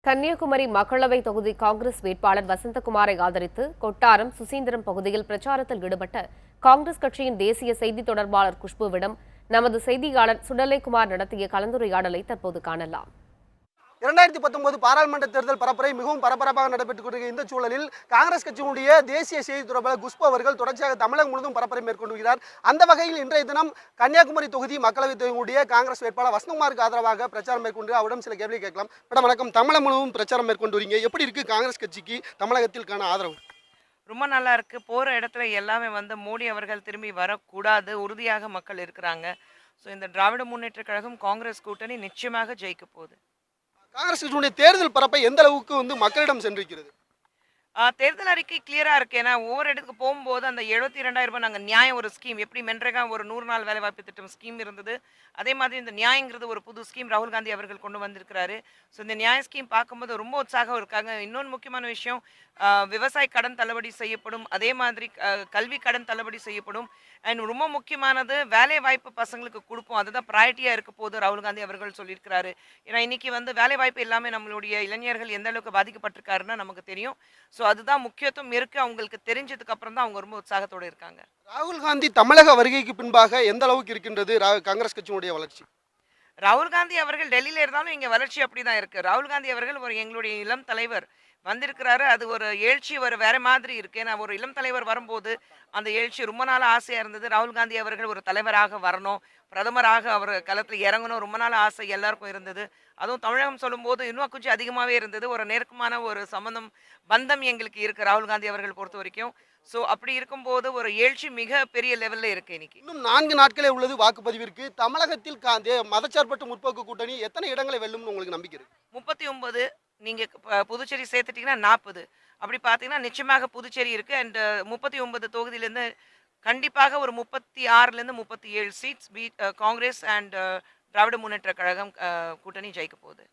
கன்னியாகுமரி மக்களவை தொகுதி காங்கிரஸ் வேட்பாளர் வசந்தகுமாரை ஆதரித்து கொட்டாரம், சுசீந்திரம் பகுதியில் பிரச்சாரத்தில் ஈடுபட்ட காங்கிரஸ் கட்சியின் தேசிய செய்தி தொடர்பாளர் குஷ்புவிடம் நமது செய்தியாளர் சுடலைக்குமார் நடத்திய கலந்துரையாடலை தற்போது காணலாம். 2019 பாராளுமன்ற தேர்தல் பரப்புரை மிகவும் பரபரப்பாக நடைபெற்றுக் கொண்டிருக்கிற இந்த சூழலில் காங்கிரஸ் கட்சியினுடைய தேசிய செய்தி தொடர்பாளர் குஷ்பு அவர்கள் தொடர்ச்சியாக தமிழகம் முழுவதும் பரப்புரை மேற்கொண்டு வருகிறார். அந்த வகையில் இன்றைய தினம் கன்னியாகுமரி தொகுதி மக்களவைத் தொகுதியுடைய காங்கிரஸ் வேட்பாளர் வசந்தகுமாருக்கு ஆதரவாக பிரச்சாரம் மேற்கொண்டு அவரிடம் சில கேள்வி கேட்கலாம். மேடம் வணக்கம். தமிழகம் முழுவதும் பிரச்சாரம் மேற்கொண்டு வரீங்க, எப்படி இருக்கு காங்கிரஸ் கட்சிக்கு தமிழகத்திற்கான ஆதரவு? ரொம்ப நல்லா இருக்கு. போற இடத்துல எல்லாமே மோடி அவர்கள் திரும்பி வரக்கூடாது, உறுதியாக மக்கள் இருக்கிறாங்க. ஸோ இந்த திராவிட முன்னேற்ற கழகம் காங்கிரஸ் கூட்டணி நிச்சயமாக ஜெயிக்க போகுது. காங்கிரஸ் கட்சியினுடைய தேர்தல் பரப்பை எந்த அளவுக்கு மக்களிடம் சென்றிருக்கிறது? தேர்தல் அறிக்கை கிளியரா இருக்கு. ஏன்னா ஒவ்வொரு இடத்துக்கு போகும்போது அந்த 72,000 ரூபாய் நாங்கள் நியாயம் ஒரு ஸ்கீம், எப்படி மென்ரேகா ஒரு 100 நாள் வேலைவாய்ப்பு திட்டம் ஸ்கீம் இருந்தது, அதே மாதிரி இந்த நியாயங்கிறது ஒரு புது ஸ்கீம் ராகுல் காந்தி அவர்கள் கொண்டு வந்திருக்கிறாரு. ஸோ இந்த நியாய ஸ்கீம் பார்க்கும்போது ரொம்ப உற்சாகம் இருக்காங்க. இன்னொன்று முக்கியமான விஷயம், விவசாய கடன் தள்ளுபடி செய்யப்படும், அதே மாதிரி கல்வி கடன் தள்ளுபடி செய்யப்படும். அண்ட் ரொம்ப முக்கியமானது வேலை வாய்ப்பு பசங்களுக்கு கொடுப்போம், அதுதான் ப்ரையாரிட்டியாக இருக்க போது ராகுல் காந்தி அவர்கள் சொல்லியிருக்கிறாரு. ஏன்னா இன்னைக்கு வேலை வாய்ப்பு எல்லாமே நம்மளுடைய இளைஞர்கள் எந்த அளவுக்கு பாதிக்கப்பட்டிருக்காருன்னா நமக்கு தெரியும். ஸோ அதுதான் முக்கியத்துவம் இருக்கு. அவங்களுக்கு தெரிஞ்சதுக்கு அப்புறம் தான் அவங்க ரொம்ப உற்சாகத்தோடு இருக்காங்க. ராகுல் காந்தி தமிழக வருகைக்கு பின்பாக எந்த அளவுக்கு இருக்கின்றது காங்கிரஸ் கட்சியினுடைய வளர்ச்சி? ராகுல் காந்தி அவர்கள் டெல்லியில இருந்தாலும் இங்க வளர்ச்சி அப்படிதான் இருக்கு. ராகுல் காந்தி அவர்கள் ஒரு எங்களுடைய இளம் தலைவர் வந்திருக்கிறாரு. அது ஒரு எழுச்சி வேற மாதிரி இருக்கு. ஏன்னா ஒரு இளம் தலைவர் வரும்போது அந்த எழுச்சி ரொம்ப நாள் ஆசையா இருந்தது. ராகுல் காந்தி அவர்கள் ஒரு தலைவராக வரணும், பிரதமராக அவர் களத்தில் இறங்கணும், ரொம்ப நாள் ஆசை எல்லாருக்கும் இருந்தது. அதுவும் தமிழகம் சொல்லும்போது இன்னும் கொஞ்சம் அதிகமாகவே இருந்தது. ஒரு நெருக்கமான ஒரு பந்தம் எங்களுக்கு இருக்கு ராகுல் காந்தி அவர்கள் பொறுத்த வரைக்கும். ஸோ அப்படி இருக்கும்போது ஒரு எழுச்சி மிக பெரிய லெவலில் இருக்கு. இன்னைக்கு இன்னும் 4 நாட்களே உள்ளது வாக்குப்பதிவிற்கு. தமிழகத்தில் மதச்சார்பற்ற முற்போக்கு கூட்டணி எத்தனை இடங்களை வெல்லும்னு உங்களுக்கு நம்பிக்கை இருக்கு? 39. நீங்க புதுச்சேரி சேர்த்துட்டீங்கன்னா 40. அப்படி பார்த்தீங்கன்னா நிச்சயமாக புதுச்சேரி இருக்கு. அண்ட் 39 தொகுதியிலேருந்து கண்டிப்பாக ஒரு 36லேருந்து 37 சீட்ஸ் காங்கிரஸ் அண்ட் திராவிட முன்னேற்ற கழகம் கூட்டணி ஜெயிக்க போகுது.